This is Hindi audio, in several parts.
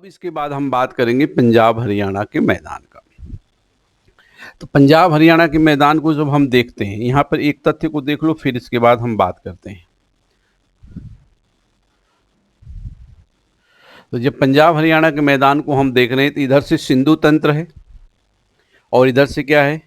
इसके बाद हम बात करेंगे पंजाब हरियाणा के मैदान का। तो पंजाब हरियाणा के मैदान को जब हम देखते हैं, यहाँ पर एक तथ्य को देख लो, फिर इसके बाद हम बात करते हैं। तो जब पंजाब हरियाणा के मैदान को हम देख रहे हैं तो इधर से सिंधु तंत्र है और इधर से क्या है,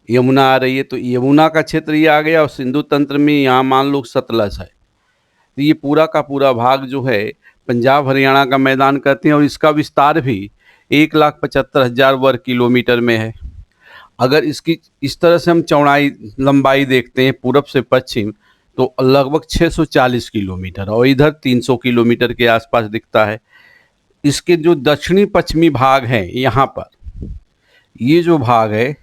यमुना आ रही है। तो यमुना का क्षेत्र ये आ गया और सिंधु तंत्र में यहाँ मान लो सतलज है। तो ये पूरा का पूरा भाग जो है पंजाब हरियाणा का मैदान कहते हैं और इसका विस्तार भी 1,75,000 वर्ग किलोमीटर में है। अगर इसकी इस तरह से हम चौड़ाई लंबाई देखते हैं पूरब से पश्चिम तो लगभग 640 किलोमीटर और इधर 300 किलोमीटर के आसपास दिखता है। इसके जो दक्षिणी पश्चिमी भाग हैं, यहाँ पर ये जो भाग है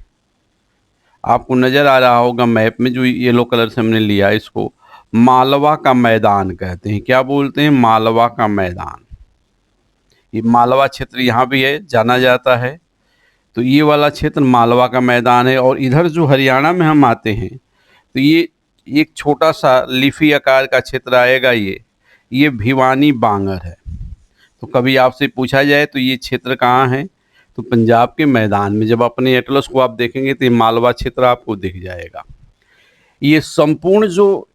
आपको नज़र आ रहा होगा मैप में, जो येलो कलर से हमने लिया, इसको मालवा का मैदान कहते हैं। क्या बोलते हैं? मालवा का मैदान। ये मालवा क्षेत्र यहाँ भी है, जाना जाता है। तो ये वाला क्षेत्र मालवा का मैदान है। और इधर जो हरियाणा में हम आते हैं तो ये एक छोटा सा लीफी आकार का क्षेत्र आएगा। ये भिवानी बांगर है। तो कभी आपसे पूछा जाए तो ये क्षेत्र कहाँ है, तो पंजाब के मैदान में। जब अपने एटलस को आप देखेंगे तो ये मालवा क्षेत्र आपको दिख जाएगा। ये संपूर्ण जो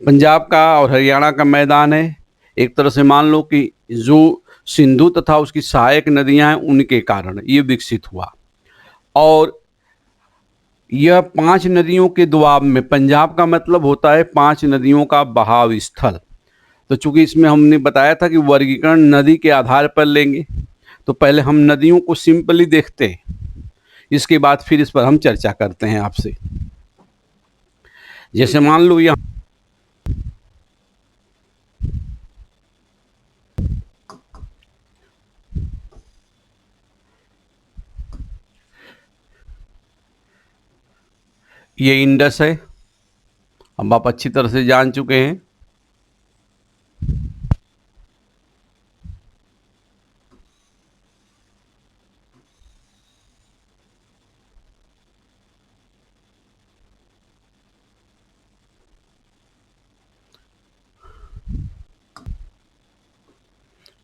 पंजाब का और हरियाणा का मैदान है, एक तरह से मान लो कि जो सिंधु तथा उसकी सहायक नदियां हैं उनके कारण ये विकसित हुआ। और यह 5 नदियों के दुआब में, पंजाब का मतलब होता है 5 नदियों का बहाव स्थल। तो चूंकि इसमें हमने बताया था कि वर्गीकरण नदी के आधार पर लेंगे, तो पहले हम नदियों को सिंपली देखते हैं, इसके बाद फिर इस पर हम चर्चा करते हैं आपसे। जैसे मान लो यहाँ ये इंडस है, अब आप अच्छी तरह से जान चुके हैं।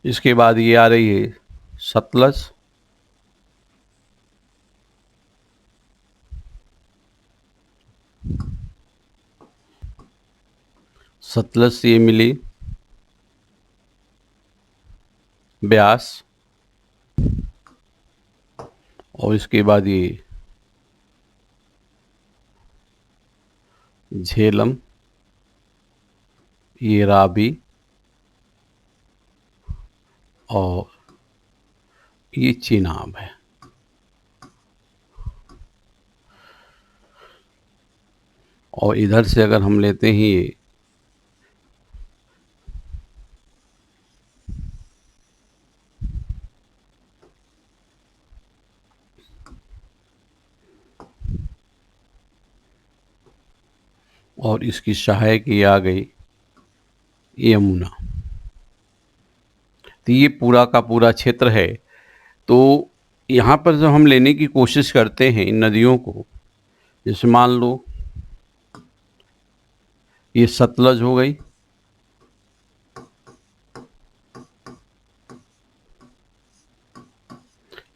इसके बाद ये आ रही है सतलज, सतलज से ये मिली ब्यास और इसके बाद ये झेलम, ये रावी और ये चिनाब है। और इधर से अगर हम लेते हैं ये और इसकी सहायक ये आ गई यमुना। तो ये पूरा का पूरा क्षेत्र है। तो यहाँ पर जब हम लेने की कोशिश करते हैं इन नदियों को, जैसे मान लो ये सतलज हो गई,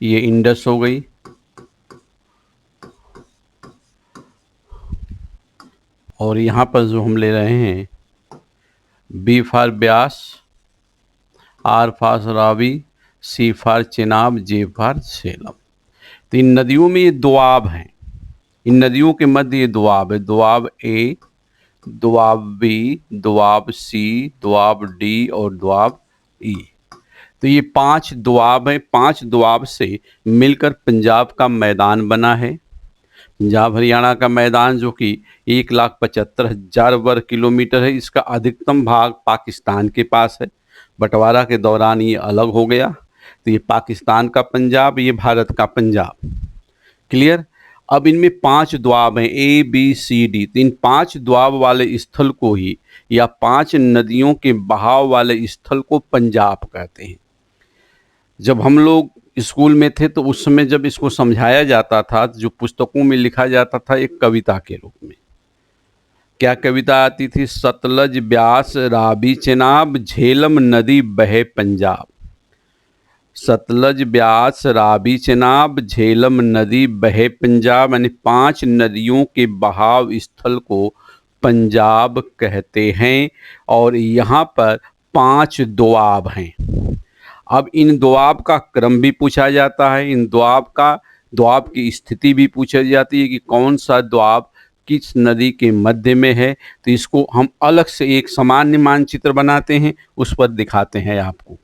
ये इंडस हो गई, और यहाँ पर जो हम ले रहे हैं B for Beas, R for Ravi, C for Chenab, J for Jhelum. तो इन नदियों में ये दोआब हैं, इन नदियों के मध्य ये दोआब है। दोआब ए, दोआब बी, दोआब सी, दोआब डी और दोआब ई। तो ये 5 दोआब हैं। 5 दोआब से मिलकर पंजाब का मैदान बना है। पंजाब हरियाणा का मैदान जो कि 1,75,000 वर्ग किलोमीटर है, इसका अधिकतम भाग पाकिस्तान के पास है। बंटवारा के दौरान ये अलग हो गया, तो ये पाकिस्तान का पंजाब, ये भारत का पंजाब। क्लियर? अब इनमें 5 दोआब हैं, ए बी सी डी। तो इन 5 दोआब वाले स्थल को ही, या 5 नदियों के बहाव वाले स्थल को पंजाब कहते हैं। जब हम लोग स्कूल में थे तो उस समय जब इसको समझाया जाता था, जो पुस्तकों में लिखा जाता था एक कविता के रूप में, क्या कविता आती थी? सतलज ब्यास रावी चेनाब झेलम नदी बहे पंजाब। सतलज ब्यास रावी चेनाब झेलम नदी बहे पंजाब, यानी 5 नदियों के बहाव स्थल को पंजाब कहते हैं। और यहाँ पर 5 दोआब हैं। अब इन दोआब का क्रम भी पूछा जाता है, इन दोआब की स्थिति भी पूछी जाती है कि कौन सा दोआब किस नदी के मध्य में है। तो इसको हम अलग से एक सामान्य मानचित्र बनाते हैं, उस पर दिखाते हैं आपको।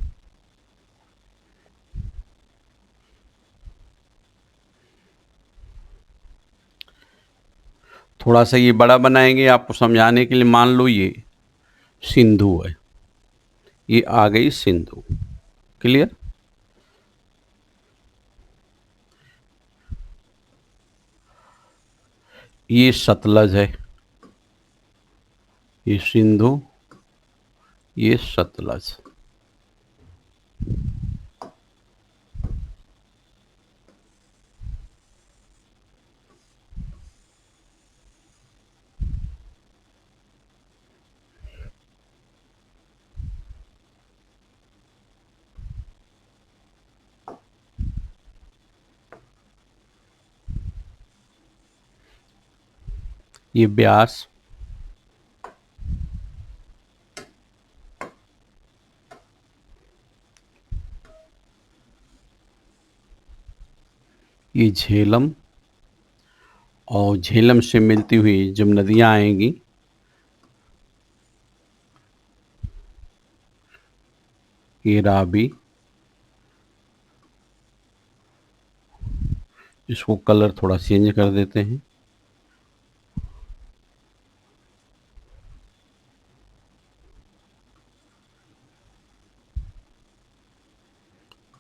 थोड़ा सा ये बड़ा बनाएंगे आपको समझाने के लिए। मान लो ये सिंधु है, ये आ गई सिंधु। क्लियर? ये सतलज है, ये सिंधु, ये सतलज। ये ब्यास, ये झेलम, और झेलम से मिलती हुई जब नदियां आएंगी, ये रावी, इसको कलर थोड़ा चेंज कर देते हैं,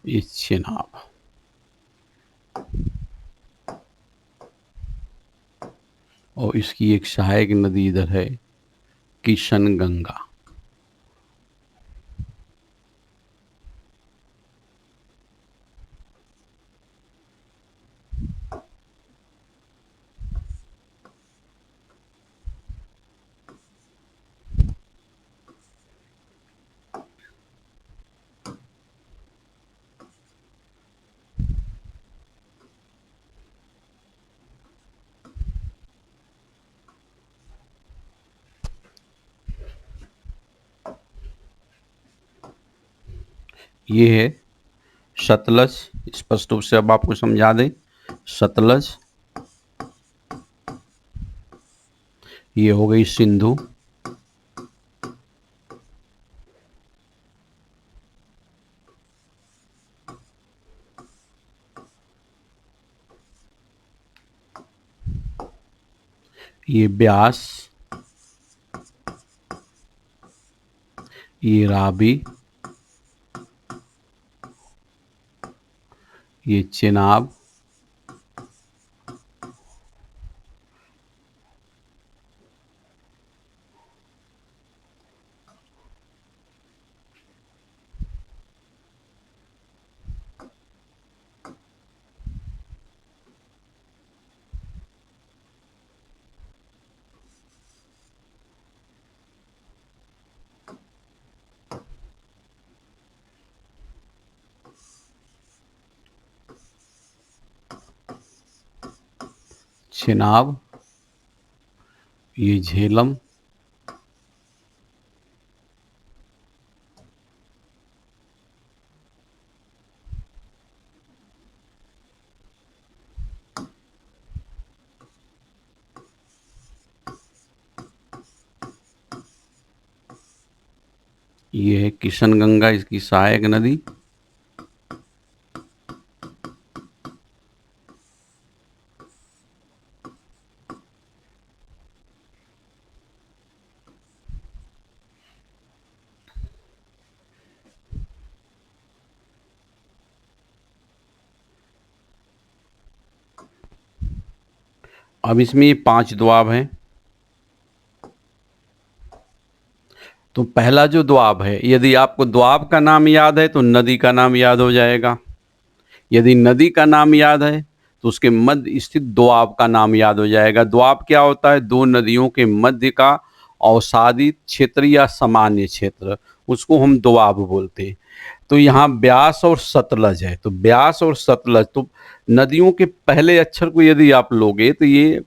ये चेनाब। और इसकी एक सहायक नदी इधर है, किशन गंगा। ये है सतलज, स्पष्ट रूप से अब आपको समझा दें। सतलज, ये हो गई सिंधु, ये ब्यास, ये रावी, ये चेनाब, चेनाब, ये झेलम, ये है किशन गंगा, इसकी सहायक नदी। अब इसमें ये 5 दोआब हैं। तो पहला जो दोआब है, यदि आपको दोआब का नाम याद है तो नदी का नाम याद हो जाएगा। यदि नदी का नाम याद है तो उसके मध्य स्थित दोआब का नाम याद हो जाएगा। दोआब क्या होता है? दो नदियों के मध्य का अवसादी क्षेत्र या सामान्य क्षेत्र, उसको हम दोआब बोलते हैं। तो यहाँ ब्यास और सतलज है, तो ब्यास और सतलज, तो नदियों के पहले अक्षर को यदि आप लोगे तो ये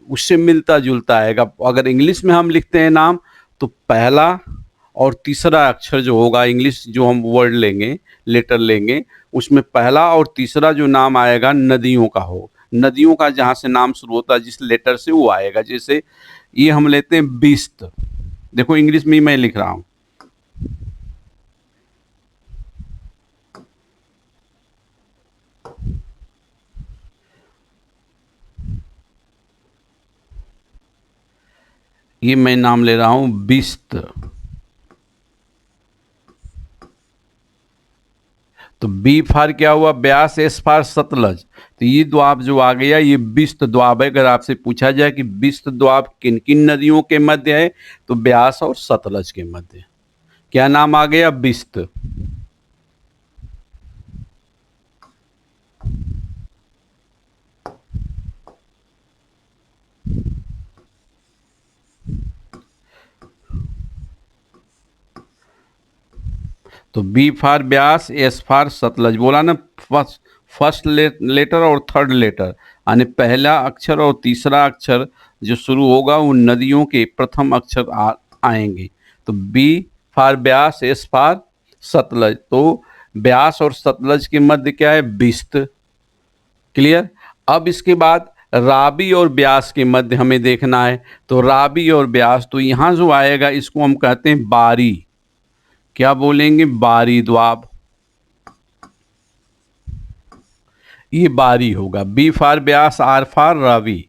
उससे मिलता जुलता आएगा। अगर इंग्लिश में हम लिखते हैं नाम, तो पहला और तीसरा अक्षर जो होगा, इंग्लिश जो हम वर्ड लेंगे, लेटर लेंगे, उसमें पहला और तीसरा जो नाम आएगा नदियों का हो, नदियों का जहाँ से नाम शुरू होता है जिस लेटर से, वो आएगा। जैसे ये हम लेते हैं बिस्त, देखो इंग्लिश में मैं लिख रहा हूँ, ये मैं नाम ले रहा हूँ बिस्त। तो बी फार क्या हुआ? ब्यास। एस फार सतलज, तो ये द्वाब जो आ गया ये बिस्त द्वाब है। अगर आपसे पूछा जाए कि बिस्त द्वाब किन किन नदियों के मध्य है, तो ब्यास और सतलज के मध्य। क्या नाम आ गया? बिस्त। तो बी फार ब्यास, एस फार सतलज, बोला ना, फर्स्ट लेटर और थर्ड लेटर, यानी पहला अक्षर और तीसरा अक्षर जो शुरू होगा वो नदियों के प्रथम अक्षर आएंगे। तो बी फार ब्यास, एस फार सतलज, तो ब्यास और सतलज के मध्य क्या है? बिस्त। क्लियर? अब इसके बाद रावी और ब्यास के मध्य हमें देखना है। तो रावी और ब्यास, तो यहाँ जो आएगा इसको हम कहते हैं बारी। क्या बोलेंगे? बारी द्वाब, ये बारी होगा। B for Beas, R for Ravi,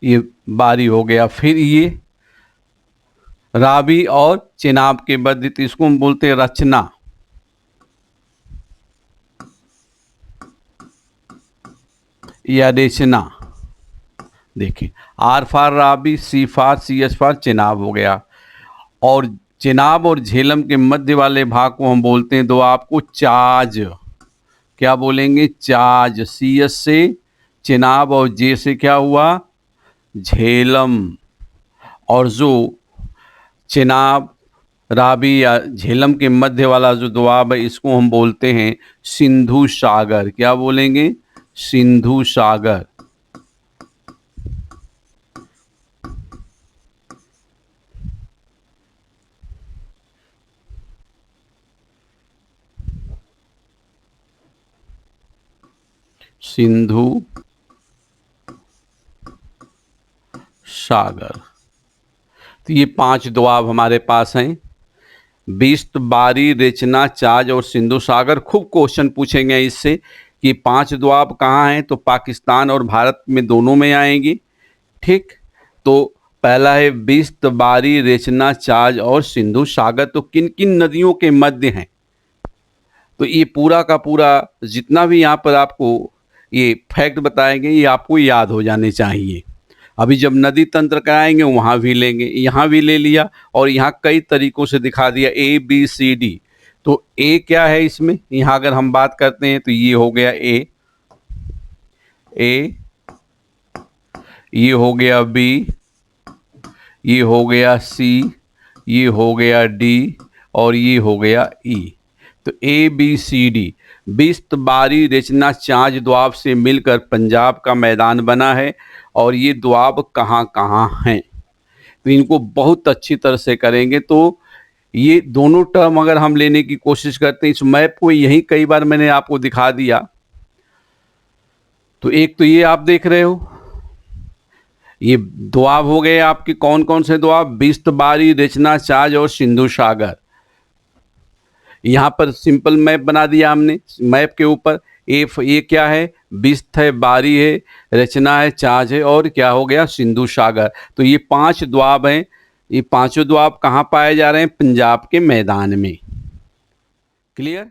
ये बारी हो गया। फिर ये रावी और चेनाब के मध्य, तो इसको हम बोलते हैं रचना। या रेचना। देखिए, R for Ravi, C for, C H for Chenab हो गया। और चेनाब और झेलम के मध्य वाले भाग को हम बोलते हैं, दो आपको चाज। क्या बोलेंगे? चाज। सी एस से चेनाब और जे से क्या हुआ? झेलम। और जो चेनाब, रावी या झेलम के मध्य वाला जो दोआब है, इसको हम बोलते हैं सिंधु सागर। क्या बोलेंगे? सिंधु सागर। सिंधु सागर। तो ये 5 दोआब हमारे पास हैं, बिस्त, बारी, रेचना, चाज और सिंधु सागर। खूब क्वेश्चन पूछेंगे इससे कि 5 दोआब कहाँ हैं, तो पाकिस्तान और भारत में दोनों में आएंगी। ठीक, तो पहला है बिस्त, बारी, रेचना, चाज और सिंधु सागर। तो किन किन नदियों के मध्य हैं, तो ये पूरा का पूरा जितना भी यहाँ पर आपको ये फैक्ट बताएंगे, ये आपको याद हो जाने चाहिए। अभी जब नदी तंत्र कराएंगे वहाँ भी लेंगे, यहाँ भी ले लिया, और यहाँ कई तरीकों से दिखा दिया, ए बी सी डी। तो ए क्या है इसमें, यहाँ अगर हम बात करते हैं तो ये हो गया ए, ये हो गया बी, ये हो गया सी, ये हो गया डी, और ये हो गया ई। तो ए बी सी डी, बिस्त, बारी, रेचना, चाज द्वाब से मिलकर पंजाब का मैदान बना है। और ये द्वाब कहाँ कहाँ हैं, तो इनको बहुत अच्छी तरह से करेंगे। तो ये दोनों टर्म अगर हम लेने की कोशिश करते हैं, इस मैप को यही कई बार मैंने आपको दिखा दिया। तो एक तो ये आप देख रहे हो, ये दोआब हो गए आपके। कौन कौन से दोआब? बिस्त, बारी, रेचना, चाज और सिंधु सागर। यहाँ पर सिंपल मैप बना दिया हमने। मैप के ऊपर ये क्या है? बिस्त है, बारी है, रचना है, चाज है, और क्या हो गया? सिंधु सागर। तो ये 5 द्वाब हैं। ये पांचों द्वाब कहाँ पाए जा रहे हैं? पंजाब के मैदान में। क्लियर?